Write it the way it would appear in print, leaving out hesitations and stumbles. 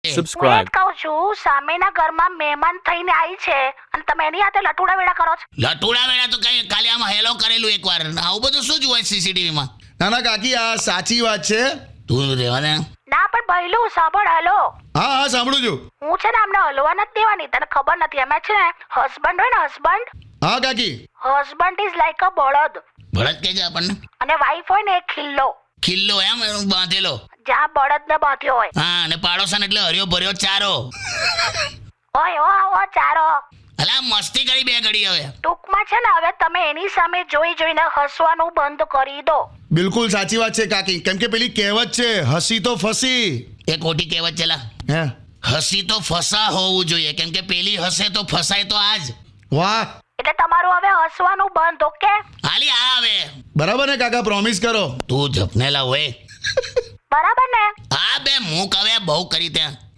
Subscribe. કહું છું સામેના ઘરમાં મહેમાન થઈને આવી છે અને તમે એની હાથે લટુડા વેડા કરો છો. લટુડા વેળા તો કઈ ખાલી આમાં હેલો કરેલું એકવાર. આવું બધું શું જોવે સીસીટીવી માં? ના ના કાકી આ સાચી વાત છે. તું રહેવા દે. ના પણ પહેલું સાંભળ. હલો, હા હા સાંભળું છું. હું છે ને અમને હલવા નથી દેવાની. તને ખબર નથી એમાં છે ને હસબન્ડ હોય ને હસબન્ડ, હા કાકી. હસબન્ડ ઇઝ લાઈક અ બળદ ભરત કે છે આપણને. અને વાઈફ હોય ને એક ખિલ્લો, ખિલ્લો એમ બાંધેલો. જ્યાં બળદ ને બાંધ્યો હોય. હા, અને પાડોશન એટલે હર્યો ભર્યો ચારો. ઓય ઓ ચારો. અલા મસ્તી કરી બે ઘડી હવે. ટૂંકમાં છે ને હવે તમે એની સામે જોઈ જોઈને હસવાનું બંધ કરી દો. બિલકુલ સાચી વાત છે કાકી. કેમ કે પેલી કહેવત છે હસી તો ફસી. એ ખોટી કહેવત છે લા. હે હસી તો ફસા હોવું જોઈએ, કેમ કે પેલી હસે તો ફસાય તો આજ. વાહ, એટલે તમારું હવે હસવાનું બંધ. ઓકે, હાલી આ હવે. બરાબર ને કાકા? પ્રોમિસ કરો. તું જપનેલા હોય. બરાબર ને? હા બે મૂક હવે, બહુ કરી ત્યાં.